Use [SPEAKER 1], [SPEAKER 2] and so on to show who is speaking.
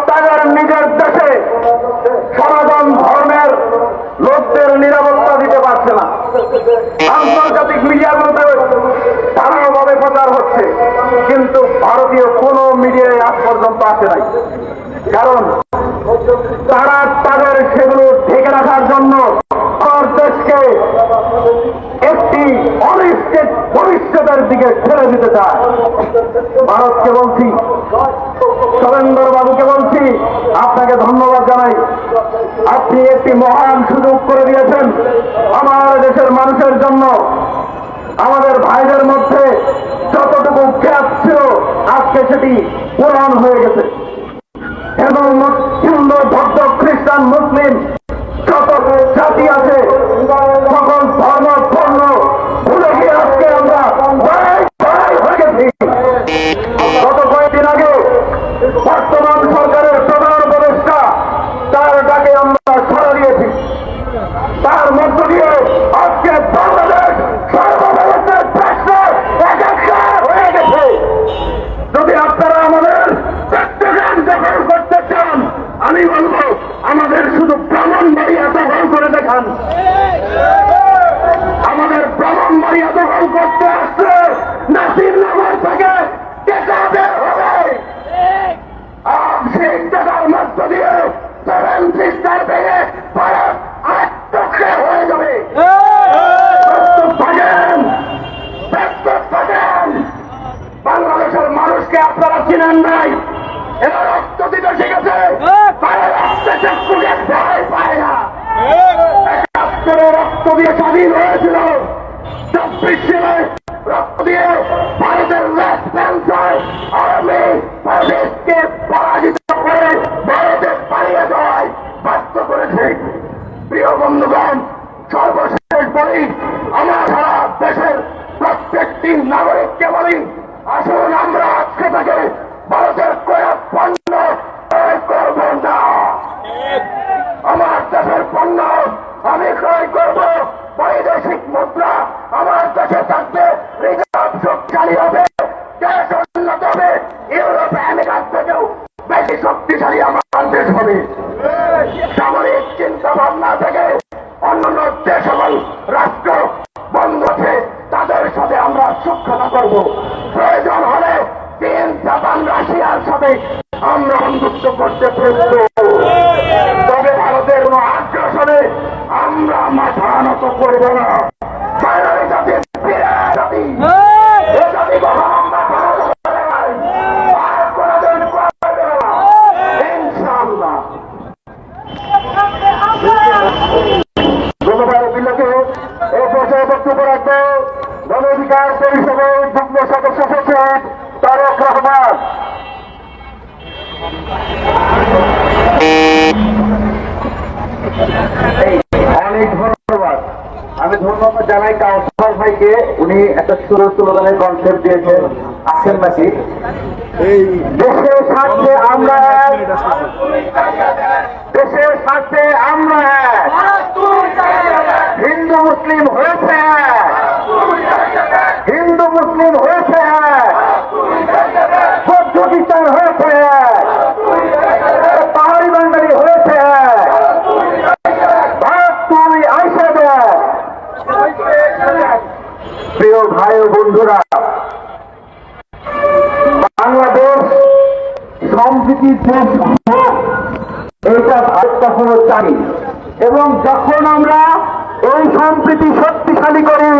[SPEAKER 1] তাদের নিজের দেশে সনাতন ধর্মের লোকদের নিরাপত্তা দিতে পারছে না। আন্তর্জাতিক মিডিয়ার মধ্যে ধারাভাবে প্রচার হচ্ছে, কিন্তু ভারতীয় কোন মিডিয়ায় আজ পর্যন্ত আসে নাই। কারণ তারা তাদের সেগুলো ঢেকে রাখার জন্য দেশকে একটি অনিশ্চিত ভবিষ্যতের দিকে ঠেলে দিতে চায়। ভারতকে বলছি, সরেন্দ্র বাবুকে বলছি, আপনাকে ধন্যবাদ জানাই। আপনি একটি মহান সুযোগ করে দিয়েছেন আমার দেশের মানুষের জন্য। আমাদের ভাইদের মধ্যে যতটুকু গ্যাপ ছিল আজকে সেটি পূরণ হয়ে গেছে। এবং হিন্দু, বৌদ্ধ, খ্রিস্টান, মুসলিম যত জাতি আছে সকল ধর্ম বর্ণ ভুলে গিয়ে আজকে আমরা হয়ে গেছি। গত কয়েকদিন আগে বর্তমান সরকারের প্রধান উপদেষ্টা তার ডাকে আমরা সাড়া দিয়েছি। তার মধ্য দিয়ে আজকে বাংলাদেশ সর্বভারতের দেশের একাকার হয়ে গেছে। যদি আপনারা আমাদের চট্টগ্রাম দখল করতে চান, আমি বলবো আমাদের শুধু ব্রাহ্মণবাড়িয়া দখল করে দেখান। আমাদের ব্রাহ্মণবাড়িয়া দখল করতে আসছে নাসিরনগর থেকে টাকা বের হবে, আর সেই টাকার মধ্য দিয়ে সেভেন সিস্টার ভেঙে ভারত আত্মক্ষে হয়ে যাবে। বাংলাদেশের মানুষকে আপনারা চিনেন নাই, এরা রক্ত দিতে শিখেছে, ভয় পায় না। ৭১ রক্ত দিয়ে স্বাধীন হয়েছিল, ২৪ সালে রক্ত দিয়ে ভারতের আর্মি ভারতকে পরাজিত করে ভারতে পালিয়ে যাওয়ায় বাধ্য করেছে। প্রিয় বন্ধুগণ, সর্বশেষ বলি, আমরা সারা দেশের প্রত্যেকটি নাগরিককে বলি, আসুন আমরা আজকে থেকে ভারতের কয়েক পণ্য ক্রয় করব না। আমার দেশের পণ্য আমি ক্রয় করব, বৈদেশিক মুদ্রা আমার দেশে থাকবে, রিজার্ভ শক্তিশালী হবে, দেশ উন্নত হবে, ইউরোপ আমেরিকার থেকেও বেশি শক্তিশালী আমার দেশ হবে। সামরিক চিন্তা ভাবনা থেকে অন্যান্য যে সকল রাষ্ট্র বন্ধু আছে তাদের সাথে আমরা সক্ষতা করব। প্রয়োজন হলে চীন, জাপান, রাশিয়ার সাথে আমরা বন্ধুত্ব করতে প্রস্তুত। তবে ভারতের কোন আগ্রাসনে আমরা মাথা নত করব না। বক্তব্য রাখবো গণ অধিকার পরিষদের যুগ্ম সদস্য সচিব তারেক রহমান। অনেক ধন্যবাদ। আমি ধন্যবাদ জানাই কাউসার ভাইকে, উনি একটা সুর স্লোগানের কনসেপ্ট দিয়েছেন। আসেন নাকি দেশের স্বার্থে আমরা, দেশের স্বার্থে আমরা হিন্দু মুসলিম হয়েছে, হিন্দু মুসলিম হয়েছে, বৌদ্ধ খ্রিস্টান হয়েছে, পাহাড়ি বাঙালি হয়েছে, ভারত তুই আইসে দে। প্রিয় ভাই ও বন্ধুরা, বাংলাদেশ সম্প্রীতির দেশ এটা ভারত কখনো চাই, এবং যখন আমরা এই সম্প্রীতি শক্তিশালী করি